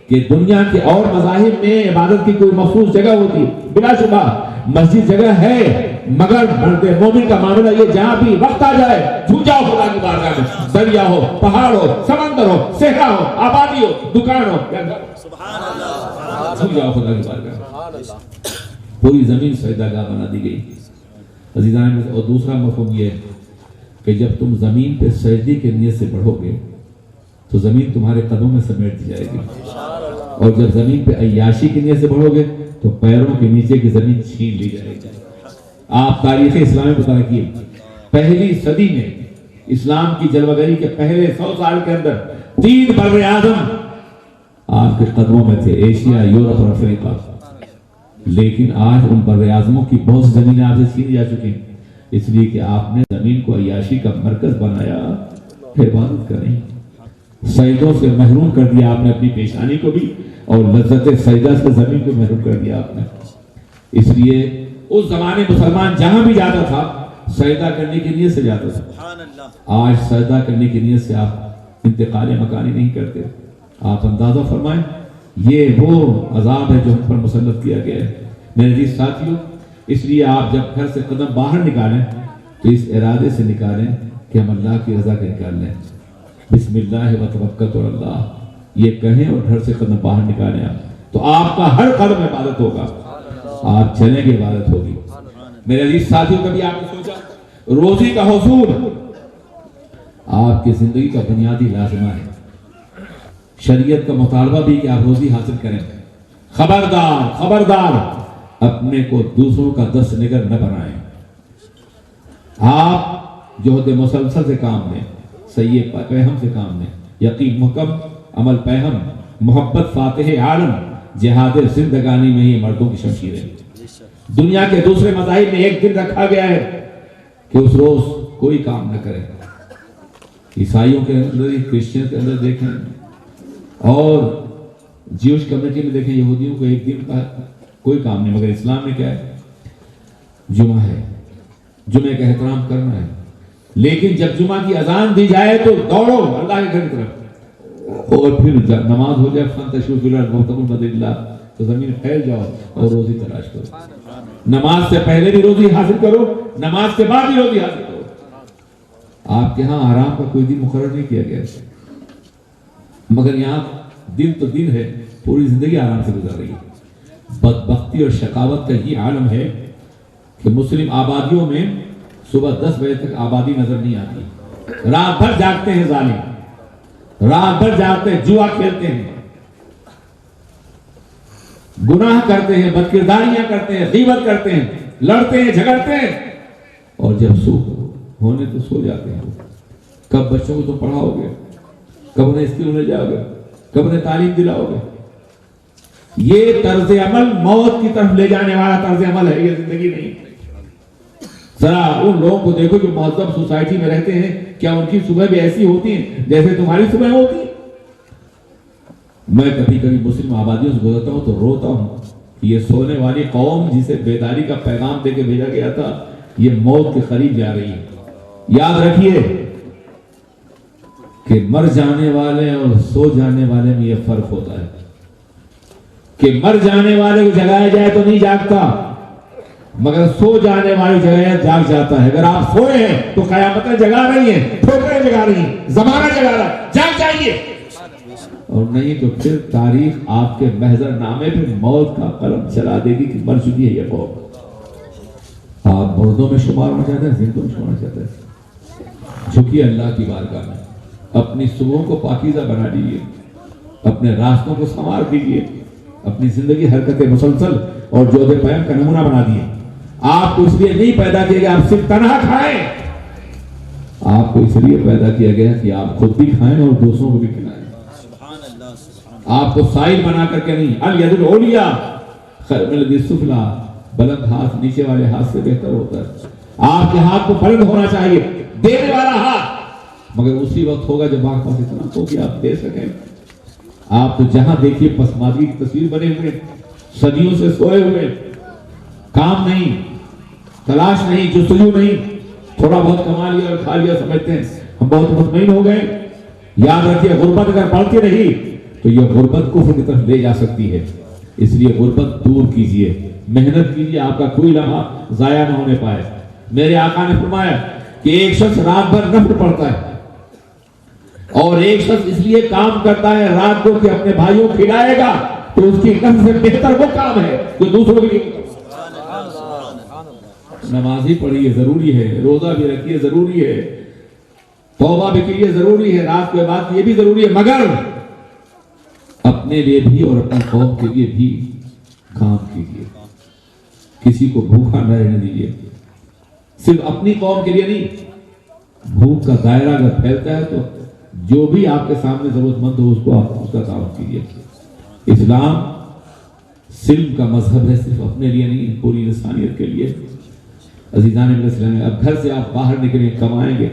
کہ دنیا کے اور مذاہب میں عبادت کی کوئی مخصوص جگہ ہوتی، بلا شبہ مسجد جگہ ہے، مگر مرد مومن کا معاملہ یہ جہاں بھی وقت آ جائے جھوٹ جاؤ خدا کی بارگاہ میں، دریا ہو، پہاڑ ہو، سمندر ہو، صحرا ہو، آبادی ہو، دکان ہو، جھوٹ جاؤ خدا کی بارگاہ میں۔ پوری زمین سجدہ گاہ بنا دی گئی عزیزان۔ اور دوسرا مفہوم یہ ہے کہ جب تم زمین پہ سجدے کے نیت سے بڑھو گے تو زمین تمہارے قدموں میں سمیٹ دی جائے گی، اور جب زمین پہ عیاشی کی نیت سے بڑھو گے تو پیروں کے نیچے کی زمین چھین لی جائے گی۔ آپ تاریخ اسلام میں بتا رکھیے، پہلی صدی میں اسلام کی جلوگری کے پہلے 100 سال کے اندر 3 بر اعظم آپ کے قدموں میں تھے، ایشیا، یورپ اور افریقہ، لیکن آج ان بر اعظموں کی بہت سی زمینیں آپ سے چھینی جا چکی ہیں، اس لیے کہ آپ نے زمین کو عیاشی کا مرکز بنایا، عبادت کریں، سجدوں سے محروم کر دیا آپ نے اپنی پیشانی کو بھی، اور لذت سجدہ سے زمین کو محروم کر دیا آپ نے۔ اس لیے اس زمانے مسلمان جہاں بھی جاتا تھا سجدہ کرنے کی نیت سے جاتا تھا، آج سجدہ کرنے کی نیت سے آپ انتقال مکانی نہیں کرتے۔ آپ اندازہ فرمائیں، یہ وہ عذاب ہے جو ہم پر مسلط کیا گیا ہے میرے عزیز ساتھیوں۔ اس لیے آپ جب گھر سے قدم باہر نکالیں تو اس ارادے سے نکالیں کہ ہم اللہ کی رضا کے نکال لیں، بسم اللہ وتوکلت علی اللہ یہ کہیں اور گھر سے قدم باہر نکالیں آپ، تو آپ کا ہر قدم عبادت ہوگا، آپ چلیں گے عبادت ہوگی۔ میرے عزیز ساتھیوں، کبھی آپ نے سوچا روزی کا حصول آپ کی زندگی کا بنیادی لازمہ ہے، شریعت کا مطالبہ بھی کہ آپ روزی حاصل کریں۔ خبردار خبردار اپنے کو دوسروں کا دست نگر نہ بنائیں، آپ جوہد مسلسل سے کام لیں، سید پیہم سے کام لیں، یقین محکم، عمل پیہم، محبت فاتح عالم، جہاد زندگانی میں ہی مردوں کی شمشیریں۔ دنیا کے دوسرے مذاہب میں ایک دن رکھا گیا ہے کہ اس روز کوئی کام نہ کرے، عیسائیوں کے اندر، کرسچن کے اندر دیکھیں، اور جیوش کمیونٹی میں دیکھیں، یہودیوں کو ایک دن کا کوئی کام نہیں، مگر اسلام میں کیا ہے جمعہ ہے، جمعے کا احترام کرنا ہے، لیکن جب جمعہ کی اذان دی جائے تو دوڑو اللہ کے گھر کی طرف، اور پھر جب نماز ہو جائے فانتشروا فی الارض وابتغوا من فضل اللہ، تو زمین پھیل جاؤ اور روزی تلاش کرو۔ نماز سے پہلے بھی روزی حاصل کرو، نماز کے بعد بھی روزی حاصل کرو۔ آپ کے ہاں آرام کا کوئی دن مقرر نہیں کیا گیا، مگر یہاں دن تو دن ہے، پوری زندگی آرام سے گزر رہی ہے۔ بدبختی اور شقاوت کا یہ عالم ہے کہ مسلم آبادیوں میں صبح 10 بجے تک آبادی نظر نہیں آتی، رات بھر جاگتے ہیں ظالم، رات بھر جاگتے ہیں، جوا کھیلتے ہیں، گناہ کرتے ہیں، بدکرداریاں کرتے ہیں، غیبت کرتے ہیں، لڑتے ہیں، جھگڑتے ہیں، اور جب صبح ہونے تو سو جاتے ہیں۔ کب بچوں کو تم پڑھاؤ گے، کب انہیں اسکول لے جاؤ گے، کب انہیں تعلیم دلاؤ گے؟ یہ طرز عمل موت کی طرف لے جانے والا طرز عمل ہے، یہ زندگی نہیں۔ ذرا ان لوگوں کو دیکھو جو مہذب سوسائٹی میں رہتے ہیں، کیا ان کی صبح بھی ایسی ہوتی ہیں جیسے تمہاری صبح ہوتی ہیں؟ میں کبھی کبھی مسلم آبادیوں سے گزرتا ہوں تو روتا ہوں، یہ سونے والی قوم جسے بیداری کا پیغام دے کے بھیجا گیا تھا، یہ موت کے قریب جا رہی ہے۔ یاد رکھیے کہ مر جانے والے اور سو جانے والے میں یہ فرق ہوتا ہے کہ مر جانے والے کو جگایا جائے تو نہیں جاگتا، مگر سو جانے والے جگایا جاگ جاتا ہے۔ اگر آپ سوئے ہیں تو قیامتیں جگا رہی ہیں، ٹھوکریں جگا رہی ہیں، زمانہ جگا رہا ہے، جاگ جائیے، اور نہیں تو پھر تاریخ آپ کے محضر نامے پہ موت کا قلم چلا دے گی کہ مر چکی ہے یہ قوم۔ آپ مردوں میں شمار ہونا چاہتے ہیں، زندوں میں شمار ہونا چاہتے ہیں؟ جھکیے اللہ کی بارگاہ میں، اپنی صبحوں کو پاکیزہ بنا لیجیے، اپنے راستوں کو سنوار دیجیے، اپنی زندگی حرکت مسلسل اور جود قیام کا نمونہ بنا دیے۔ آپ کو اس لیے نہیں پیدا کیا گیا آپ صرف تنہا کھائیں، آپ کو اس لیے پیدا کیا گیا کہ آپ خود بھی کھائیں اور دوسروں کو بھی کھلائیں۔ آپ کو سائل بنا کر کے نہیں، الید العلیٰ خیر من الید السفلیٰ، بلند ہاتھ نیچے والے ہاتھ سے بہتر ہوتا ہے۔ آپ کے ہاتھ کو بلند ہونا چاہیے، دینے والا ہاتھ، مگر اسی وقت ہوگا جب آپ پاس اتنا ہو کہ آپ دے سکیں۔ آپ تو جہاں دیکھیے پسماندگی کی تصویر بنے ہوئے، صدیوں سے سوئے ہوئے، کام نہیں، تلاش نہیں، جستجو نہیں، تھوڑا بہت کما لیا اور کھا لیا سمجھتے ہیں ہم بہت مطمئن ہو گئے۔ یاد رکھیے غربت اگر بڑھتی رہی تو یہ غربت کفر کی طرف لے جا سکتی ہے، اس لیے غربت دور کیجئے، محنت کیجئے، آپ کا کوئی لمحہ ضائع نہ ہونے پائے۔ میرے آقا نے فرمایا کہ ایک شخص رات بھر نفل پڑھتا ہے اور ایک شخص اس لیے کام کرتا ہے رات کو کہ اپنے بھائیوں کو کھلائے گا، تو اس کی نفل سے بہتر وہ کام ہے جو دوسروں کے لیے۔ نمازی پڑھیے ضروری ہے، روزہ بھی رکھیے ضروری ہے، توبہ بھی کیجیے ضروری ہے، رات کے بعد یہ بھی ضروری ہے، مگر اپنے لیے بھی اور اپنی قوم کے لیے بھی کام کیجیے۔ کسی کو بھوکا نہ رہنے دیجیے، صرف اپنی قوم کے لیے نہیں۔ بھوک کا دائرہ اگر پھیلتا ہے تو جو بھی آپ کے سامنے ضرورت مند ہو اس کو آپ اس کا تعاون کیجیے۔ اسلام سلم کا مذہب ہے، صرف اپنے لیے نہیں، پوری انسانیت کے لیے۔ عزیزان علیہ السلام، اب گھر سے آپ باہر نکلیں کمائیں گے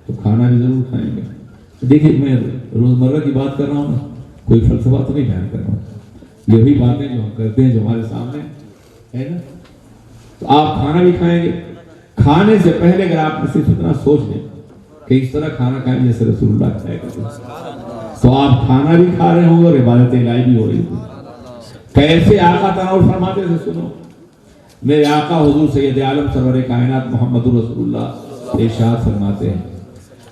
تو کھانا بھی ضرور کھائیں گے۔ دیکھیے میں روزمرہ کی بات کر رہا ہوں نا، کوئی فلسفہ تو نہیں بیان کر رہا ہوں، یہی باتیں جو ہم کرتے ہیں جو ہمارے سامنے ہے نا۔ تو آپ کھانا بھی کھائیں گے، کھانے سے پہلے اگر آپ صرف اتنا سوچ لیں کہ اس طرح کھانا کھائیں جیسے رسول اللہ کھایا کرتے ہیں، تو آپ کھانا بھی کھا رہے ہوں گے اور عبادت الہی بھی ہو رہی ہوگی۔ کیسے آقا تناول فرماتے تھے سنو، میرے آقا حضور سید عالم سرور کائنات محمد رسول اللہ ارشاد فرماتے ہیں،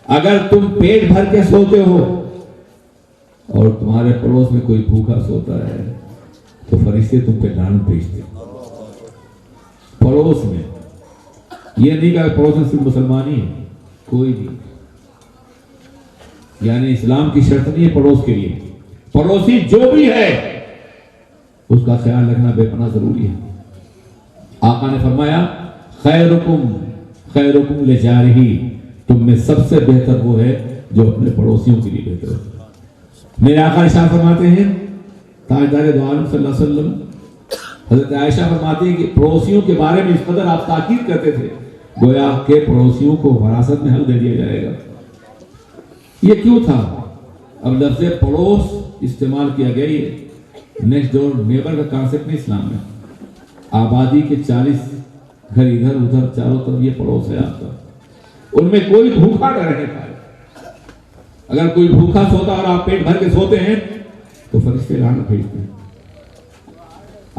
اگر تم پیٹ بھر کے سوتے ہو اور تمہارے پڑوس میں کوئی بھوکا سوتا ہے تو فرشتے تم پہ لعنت بھیجتے ہیں۔ پڑوس میں، یہ نہیں کہ پڑوس میں صرف مسلمان ہی ہے، کوئی بھی، یعنی اسلام کی شرط نہیں ہے پڑوس کے لیے، پڑوسی جو بھی ہے اس کا خیال رکھنا بے پناہ ضروری ہے۔ آقا نے فرمایا خیرکم لجارہ، تم میں سب سے بہتر وہ ہے جو اپنے پڑوسیوں کے لیے بہتر ہے۔ میرے آقا ارشاد فرماتے ہیں، تاجدار دو عالم صلی اللہ علیہ وسلم حضرت عائشہ فرماتی ہیں کہ پڑوسیوں کے بارے میں اس قدر آپ تاکید کرتے تھے گویا کہ پڑوسیوں کو وراثت میں حق دے دیا جائے گا۔ یہ کیوں تھا؟ اب لفظ پڑوس استعمال کیا گیا، یہ نیکسٹ ڈور نیبر کا کانسیپٹ نہیں اسلام میں۔ آبادی کے 40 گھر ادھر ادھر چاروں طرف یہ پڑوس ہے آپ کا، ان میں کوئی بھوکا نہ رہنے پائے۔ اگر کوئی بھوکا سوتا اور آپ پیٹ بھر کے سوتے ہیں تو فرشتے لعنت بھیجتے ہیں۔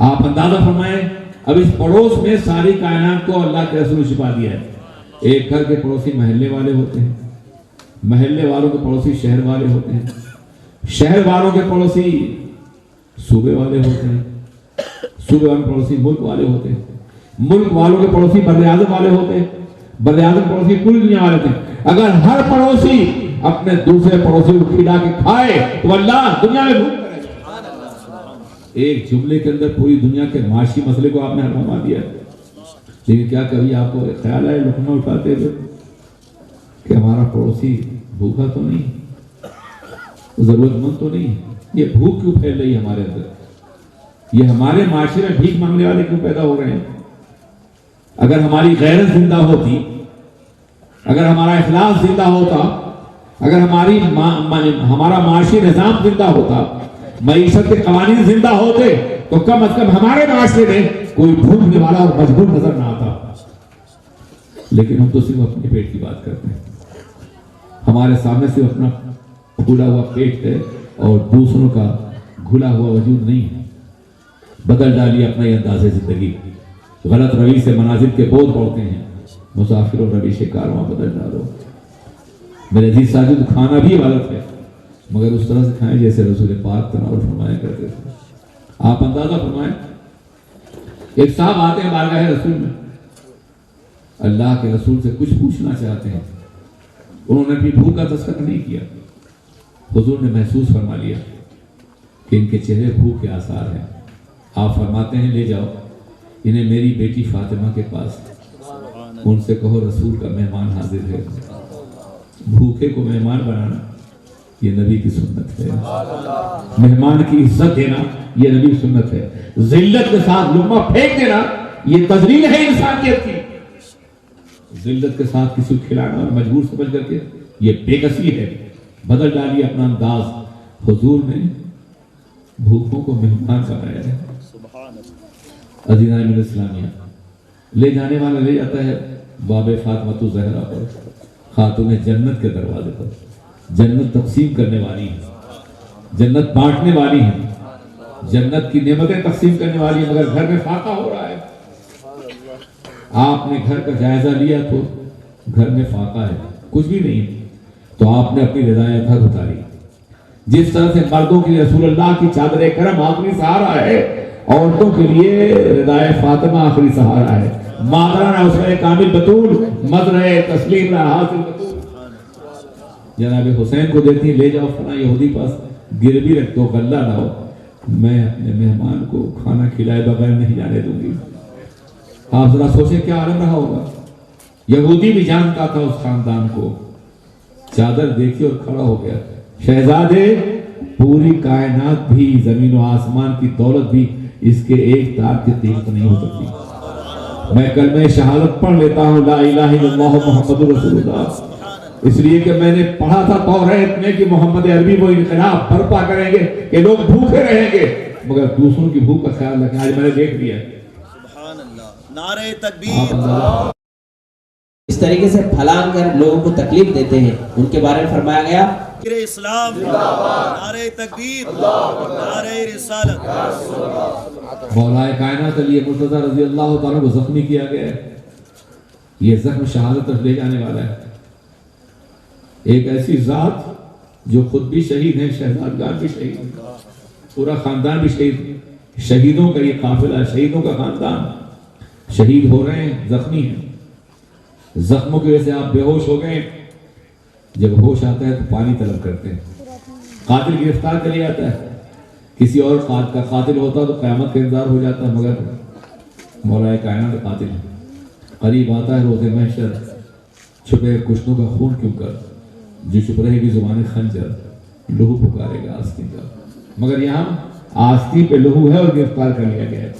آپ اندازہ فرمائیں، اب اس پڑوس میں ساری کائنات کو اللہ کے رسول نے چھپا دیا ہے۔ ایک گھر کے پڑوسی محلے والے ہوتے ہیں، محلے والوں کے پڑوسی شہر والے ہوتے ہیں، شہر والوں کے پڑوسی صوبے والے ہوتے ہیں، صوبے والوں کے پڑوسی ملک والے ہوتے ہیں، ملک والوں کے پڑوسی بر اعظم والے ہوتے ہیں، بر اعظم پڑوسی پوری دنیا والے ہوتے ہیں۔ اگر ہر پڑوسی اپنے دوسرے پڑوسی کو کھلا کے کھائے تو اللہ دنیا میں بھوک کرے گا۔ ایک جملے کے اندر پوری دنیا کے معاشی مسئلے کو آپ نے حل فرما دیا ہے۔ لیکن کیا کبھی آپ کو خیال آئے لقمہ اٹھاتے ہوئے کہ ہمارا پڑوسی بھوکا تو نہیں، ضرورت مند تو نہیں، یہ بھوک کیوں پھیل رہی ہے ہمارے اندر، یہ ہمارے معاشرے میں بھیک مانگنے والے کیوں پیدا ہو رہے ہیں؟ اگر ہماری غیرت زندہ ہوتی، اگر ہمارا اخلاص زندہ ہوتا، اگر ہمارا معاشی نظام زندہ ہوتا، معیشت کے قوانین زندہ ہوتے، تو کم از کم ہمارے معاشرے میں کوئی بھوکنے والا اور مجبور نظر نہ آتا۔ لیکن ہم تو صرف اپنے پیٹ کی بات کرتے ہیں، ہمارے سامنے صرف اپنا پھولا ہوا پیٹ ہے اور دوسروں کا گھلا ہوا وجود نہیں ہے۔ بدل ڈالیے اپنا یہ انداز زندگی، غلط روی سے منازل کے بوجھ بڑھتے ہیں، مسافر و روی سے کارواں بدل ڈالو۔ میرے عزیز ساجد، کھانا بھی غلط ہے مگر اس طرح سے کھائیں جیسے رسول پاک تناول فرمایا کرتے تھے۔ آپ اندازہ فرمائیں، ایک صاحب آتے ہیں بارگاہ رسول میں، اللہ کے رسول سے کچھ پوچھنا چاہتے ہیں، انہوں نے بھی بھوک کا تذکرہ نہیں کیا، حضور نے محسوس فرما لیا کہ ان کے چہرے بھوک کے آثار ہیں۔ آپ فرماتے ہیں لے جاؤ انہیں میری بیٹی فاطمہ کے پاس، ان سے کہو رسول کا مہمان حاضر ہے۔ بھوکے کو مہمان بنانا یہ نبی کی سنت ہے، مہمان کی عزت دینا یہ نبی کی سنت ہے، ذلت کے ساتھ لقمہ پھینک دینا یہ تذلیل ہے انسانیت کی، ذلت کے ساتھ کسی کو کھلانا اور مجبور سمجھ کر کے یہ بے کسی ہے۔ بدل ڈالیے اپنا انداز، حضور نے بھوکوں کو مہمان بنایا ہے۔ عزیزان من اسلامیہ، لے جانے والا لے جاتا ہے باب فاطمہ زہرا پر، خاتون جنت کے دروازے پر۔ جنت تقسیم کرنے والی ہے، جنت بانٹنے والی ہے، جنت کی نعمتیں تقسیم کرنے والی ہے، مگر گھر میں فاقہ ہو رہا ہے۔ آپ نے گھر کا جائزہ لیا تو گھر میں فاقہ ہے، کچھ بھی نہیں، تو آپ نے اپنی رضائے گھر اتاری۔ جس طرح سے مردوں کے لیے رسول اللہ کی چادر کرم آخری سہارا ہے، عورتوں کے لیے رضائے فاطمہ آخری سہارا ہے۔ مادرانہ اسوہ کامل بطول، مدرہ تسلیم را حاصل بطول۔ جناب حسین کو دیتی ہیں، لے جاؤ فلاں یہودی پاس گروی رکھ دو، غلہ لاؤ، میں اپنے مہمان کو کھانا کھلائے بغیر نہیں جانے دوں گی۔ آپ ذرا سوچیں کیا عالم رہا ہوگا۔ یہودی بھی جانتا تھا اس خاندان کو، چادر دیکھی اور کھڑا ہو گیا، شہزادے پوری کائنات بھی، زمین و آسمان کی دولت بھی اس کے ایک تار کی قیمت نہیں ہو سکتی۔ میں کلمہ شہادت پڑھ لیتا ہوں لا الہ الا اللہ محمد رسول اللہ، اس لیے کہ میں نے پڑھا تھا توریت میں کہ محمد عربی وہ انقلاب برپا کریں گے کہ لوگ بھوکے رہیں گے مگر دوسروں کی بھوک کا خیال رکھیں۔ آج میں نے دیکھ لیا، سبحان اللہ، نعرہ تکبیر۔ اس طریقے سے پھلانگ کر لوگوں کو تکلیف دیتے ہیں، ان کے بارے میں فرمایا گیا اسلام، نعرہ تکبیر، نعرہ رسالت۔ مولا کائنات علی مرتضیٰ رضی اللہ تعالیٰ کو زخمی کیا گیا ہے، یہ زخم شہادت تک لے جانے والا ہے۔ ایک ایسی ذات جو خود بھی شہید ہے، شہزادگان بھی شہید ہے، پورا خاندان بھی شہید، شہیدوں کا یہ قافلہ، شہیدوں کا خاندان شہید ہو رہے ہیں، زخمی ہیں، زخموں کی وجہ سے آپ بے ہوش ہو گئے۔ جب ہوش آتا ہے تو پانی طلب کرتے ہیں، قاتل گرفتار کر لیا جاتا ہے، کسی اور کا قاتل ہوتا تو قیامت کا انتظار ہو جاتا، مگر مولا کائنات قاتل ہے۔ قریب آتا ہے روز محشر، چھپے کشتوں کا خون کیوں کر، جو چھپ رہے گی زبان خنجر، لہو پکارے گا آستین کا، مگر یہاں آستین پہ لہو ہے اور گرفتار کر لیا گیا ہے۔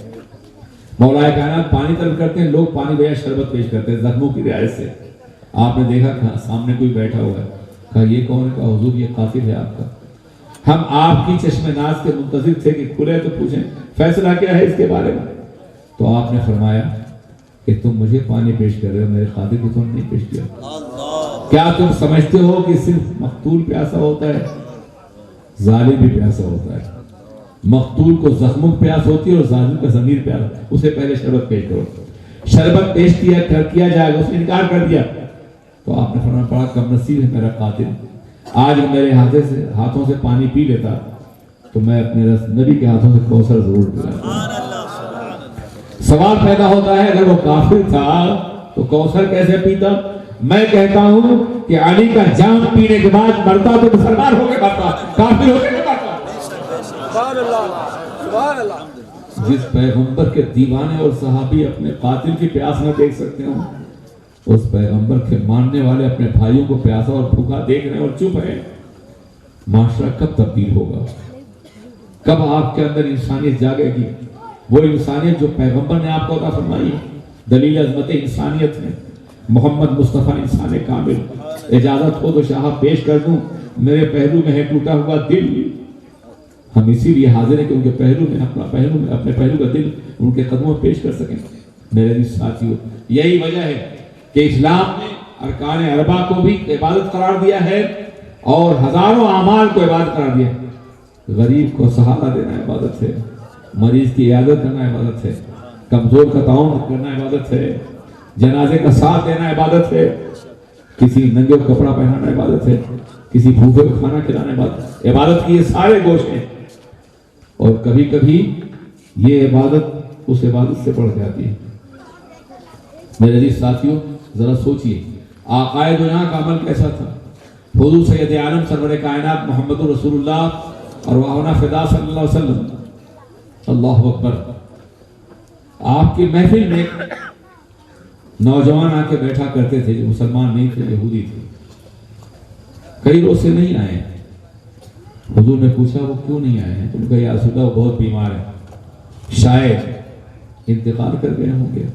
مولا کائنات پانی طلب کرتے ہیں، لوگ پانی بجائے شربت پیش کرتے ہیں زخموں کی رعایت سے۔ آپ نے دیکھا کہا سامنے کوئی بیٹھا ہوا ہے، کہا یہ کون ہے؟ کہا حضور یہ قاتل ہے آپ کا، ہم آپ کی چشم ناز کے منتظر تھے کہ کھلے تو پوچھیں فیصلہ کیا ہے اس کے بارے میں۔ تو آپ نے فرمایا کہ تم مجھے پانی پیش کر رہے ہو، میرے قاتل کو تم نہیں پیش کیا؟ اللہ کیا تم سمجھتے ہو کہ صرف مقتول پیاسا ہوتا ہے؟ ظالم بھی پیاسا ہوتا ہے۔ مقتول کو زخموں پیاس ہوتی ہے اور ظالم کا ضمیر پیاس ہوتا ہے۔ اسے پہلے شربت پیش کرو۔ شربت پیش کیا جائے گا، اس نے انکار کر دیا تو آپ نے فرمایا بڑا کم نصیب ہے میرا قاتل، آج میرے ہاتھوں سے پانی پی لیتا تو میں اپنے نبی کے ہاتھوں سے کوثر ضرور پلاتا۔ سبحان اللہ سبحان اللہ۔ سوال پیدا ہوتا ہے اگر وہ کافر تھا تو کوثر کیسے پیتا؟ میں کہتا ہوں کہ علی کا جام پینے کے بعد مرتا تو مسلمان ہو کے مرتا، کافر ہو کے نہیں مرتا۔ سبحان اللہ سبحان اللہ۔ جس پیغمبر کے دیوانے اور صحابی اپنے قاتل کی پیاس نہ دیکھ سکتے ہوں، اس پیغمبر کے ماننے والے اپنے بھائیوں کو پیاسا اور بھوکا دیکھ رہے ہیں اور چپ ہیں، معاشرہ کب تبدیل ہوگا؟ کب آپ کے اندر انسانیت جاگے گی؟ وہ انسانیت جو پیغمبر نے آپ کو عطا فرمائی ہے، دلیل عظمت انسانیت ہے۔ محمد مصطفیٰ انسان کامل۔ اجازت ہو تو شاہ پیش کر دوں، میرے پہلو میں ہے ٹوٹا ہوا دل۔ ہم اسی لیے حاضر ہیں کہ ان کے پہلو میں اپنے پہلو کا دل ان کے قدموں میں پیش کر سکیں۔ میرے بھی ساتھیوں، یہی وجہ ہے کہ اسلام نے ارکان اربعہ کو بھی عبادت قرار دیا ہے اور ہزاروں اعمال کو عبادت قرار دیا ہے۔ غریب کو سہارا دینا عبادت ہے، مریض کی عیادت کرنا عبادت ہے، کمزور کا تعاون کرنا عبادت ہے، جنازے کا ساتھ دینا عبادت ہے، کسی ننگے کو کپڑا پہنانا عبادت ہے، کسی بھوکے کو کھانا کھلانا عبادت ہے۔ عبادت کی یہ سارے گوشے ہیں، اور کبھی کبھی یہ عبادت اس عبادت سے بڑھ جاتی ہے۔ میرے عزیز ساتھیوں، ذرا سوچئے آقائے دو جہاں کا عمل کیسا تھا؟ حضور سید عالم سرور کائنات محمد رسول اللہ اور واہنا فدا صلی اللہ علیہ وسلم، اللہ اکبر، آپ کی محفل میں نوجوان آ کے بیٹھا کرتے تھے جو مسلمان نہیں تھے، یہودی تھے، کئی روز سے نہیں آئے ہیں۔ حضور نے پوچھا وہ کیوں نہیں آئے ہیں؟ ان کا یا رسول اللہ وہ بہت بیمار ہے، شاید انتقال کر گئے ہوں گے۔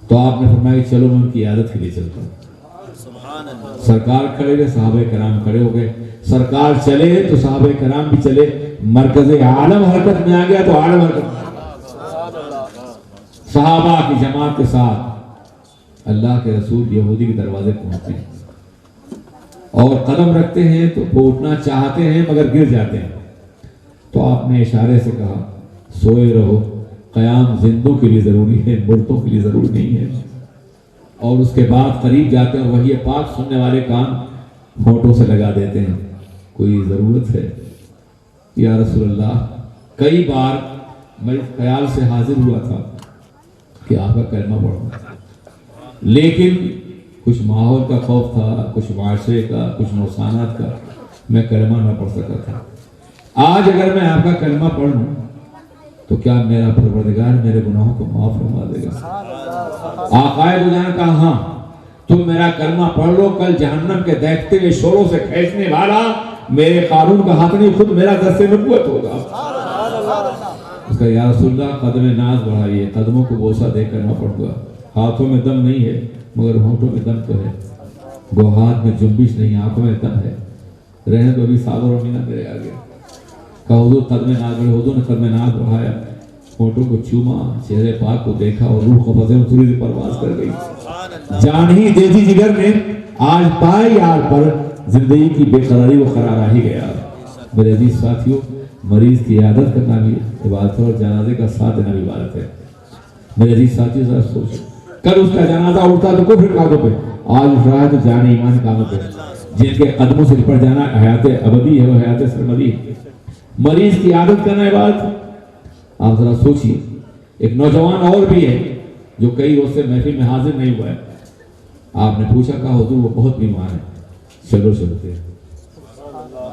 تو آپ نے فرمایا چلو میں ان کی عیادت کے لیے چلتا ہوں۔ سبحان اللہ۔ سرکار کھڑے ہوئے، صحابہ کرام کھڑے ہو گئے، سرکار چلے تو صحابہ کرام بھی چلے، مرکز عالم حرکت میں آ گیا تو عالم حرکت میں، صحابہ کی جماعت کے ساتھ اللہ کے رسول یہودی کے دروازے پہنچتے ہیں اور قدم رکھتے ہیں تو وہ اٹھنا چاہتے ہیں مگر گر جاتے ہیں۔ تو آپ نے اشارے سے کہا سوئے رہو، قیام زندوں کے لیے ضروری ہے، مردوں کے لیے ضروری نہیں ہے۔ اور اس کے بعد قریب جاتے ہیں اور وحی پاک سننے والے کان ہونٹوں سے لگا دیتے ہیں، کوئی ضرورت ہے یا رسول اللہ؟ کئی بار میں اس خیال سے حاضر ہوا تھا کہ آپ کا کلمہ پڑھوں، لیکن کچھ ماحول کا خوف تھا، کچھ معاشرے کا، کچھ نقصانات کا، میں کلمہ نہ پڑھ سکا تھا۔ آج اگر میں آپ کا کلمہ پڑھ لوں تو کیا میرا پروردگار میرے گناہوں کو معاف فرما دے گا؟ آقائے دو جہاں کہا ہاں، تم میرا کلمہ پڑھ لو، کل جہنم کے دیکھتے ہوئے شوروں سے کھینچنے والا میرے قارون کا ہاتھ نہیں، خود میرا درس نبوت ہوگا۔ اس کا یا رسول اللہ قدم ناز بڑھائیے، قدموں کو بوسہ دے کر نہ پڑھوں گا، ہاتھوں میں دم نہیں ہے مگر ہونٹوں میں دم تو ہے، گو ہاتھ میں جنبش نہیں، آنکھوں میں دم ہے، رہنے تو ابھی صابر و مینا میرے آگے۔ کہا حضور قدم ناز بڑھائے، حضور نے قدم ناز بڑھایا، ہونٹوں کو چوما، چہرے پاک کو دیکھا اور روح قبضے میں تھوڑی سی پرواز کر گئی۔ جان ہی دے دی جگر نے، آج پائے یار پر زندگی کی بے قراری وہ قرار آ ہی گیا۔ میرے عزیز ساتھیوں، مریض کی عیادت کرنا بھی عبادت ہے اور جنازے کا ساتھ دینا بھی عبادت ہے۔ میرے عزیز ساتھیوں ذرا سوچو، کل اس کا جنازہ اٹھتا تو کفر کاموں پہ، آج اٹھ رہا ہے تو جان ایمان کاموں پہ، جن کے قدموں سے لپٹ جانا حیات ابدی ہے، وہ حیات سرمدی ہے۔ مریض کی عادت کرنا عبادت ہے۔ آپ ذرا سوچئے، ایک نوجوان اور بھی ہے جو کئی روز سے محفل میں حاضر نہیں ہوا ہے، آپ نے پوچھا کہا حضور وہ بہت بیمار ہے، چلو چلتے ہیں۔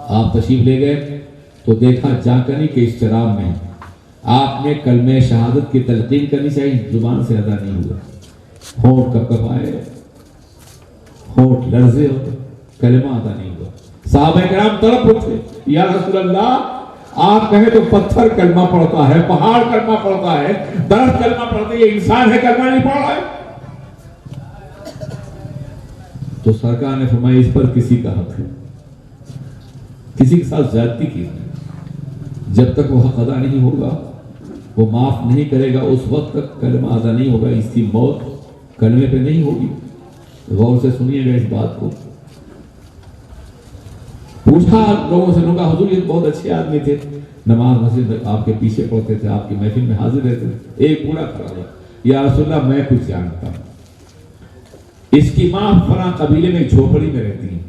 آپ تشریف لے گئے تو دیکھا جاکنی کے اضطراب میں آپ نے کلمہ شہادت کی تلقین کرنی چاہیے، زبان سے ادا نہیں ہوا، ہونٹ کپ کپ آئے، ہونٹ لرزے ہوتے، کلمہ ادا نہیں ہوا۔ صحابہ کرام تڑپ اٹھے، یا رسول اللہ آپ کہیں تو پتھر کلمہ پڑھتا ہے، پہاڑ کلمہ پڑھتا ہے، درخت کلمہ پڑھتا ہے، یہ انسان ہے کلمہ نہیں پڑھ رہا ہے؟ تو سرکار نے فرمایا اس پر کسی کا حق ہے، کسی کے ساتھ زیادتی کی، جب تک وہ حق ادا نہیں ہوگا وہ معاف نہیں کرے گا اس وقت تک کلمہ ادا نہیں ہوگا، اس کی موت کلمے پہ نہیں ہوگی۔ غور سے سنیے گا اس بات کو۔ پوچھا لوگوں سے، لوگوں کا حضور یہ بہت اچھے آدمی تھے، نماز مسجد آپ کے پیچھے پڑھتے تھے، آپ کی محفل میں حاضر رہتے تھے۔ ایک بوڑھا کھڑا ہوا، یا رسول اللہ میں کچھ جانتا ہوں، اس کی ماں فلاں قبیلے میں ایک جھوپڑی میں رہتی ہیں،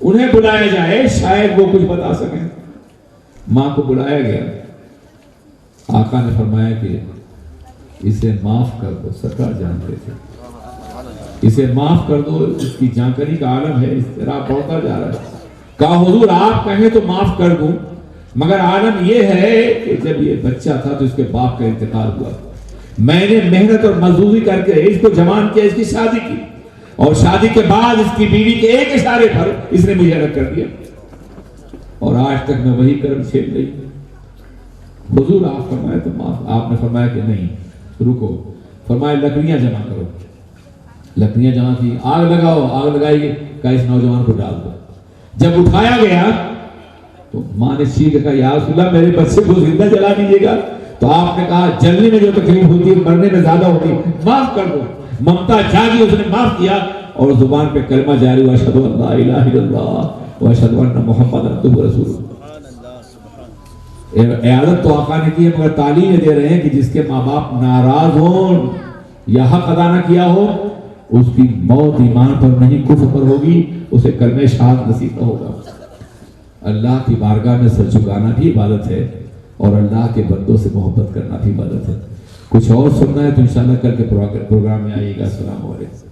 انہیں بلایا جائے شاید وہ کچھ بتا سکیں۔ ماں کو بلایا گیا، آقا نے فرمایا کہ اسے معاف کر دو، سرکار جانتے تھے، اسے معاف کر دو، اس کی جانکاری کا عالم ہے، اس طرح بڑھتا جا رہا ہے۔ کہا حضور آپ کہیں تو معاف کر دوں، مگر عالم یہ ہے کہ جب یہ بچہ تھا تو اس کے باپ کا انتقال ہوا، میں نے محنت اور مزدوری کر کے اس کو جوان کیا، اس کی شادی کی، اور شادی کے بعد اس کی بیوی کے ایک اشارے پر اس نے مجھے الگ کر دیا، اور آج تک میں وہی کرم چھیڑ رہی ہوں۔ حضور آپ فرمائے تو معاف۔ آپ نے فرمایا کہ نہیں، رکو، فرمایا لکڑیاں جمع کرو۔ لکڑیاں جمع کی، آگ لگاؤ، آگ لگائی گئی، کہا اس نوجوان کو ڈال دو۔ جب اٹھایا گیا تو ماں نے چیخ کہا یا رسول اللہ میرے بچے کو زندہ جلا دیجیے گا، تو آپ نے کہا جلنے میں جو تکلیف ہوتی ہے مرنے میں زیادہ ہوتی ہے، معاف کر دو۔ ممتا جاگی، اس نے معاف کیا، اور زبان پہ کلمہ جاری ہوا، اشہدو ان لا الہ الا اللہ و اشہدو ان محمد عبدہ ورسولہ۔ سبحان اللہ، سبحان اللہ۔ اعادت تو آقا نے کی ہے، مگر تعلیم دے رہے ہیں کہ جس کے ماں باپ ناراض ہوں یا حق ادا نہ کیا ہو، اس کی موت ایمان پر نہیں کفر پر ہوگی، اسے کلمہ شہادت نصیب نہ ہوگا۔ اللہ کی بارگاہ میں سر جھکانا بھی عبادت ہے، اور اللہ کے بندوں سے محبت کرنا بھی عبادت ہے۔ کچھ اور سننا ہے تو انشاءاللہ کل کے پروگرام میں آئیے گا۔ السلام علیکم۔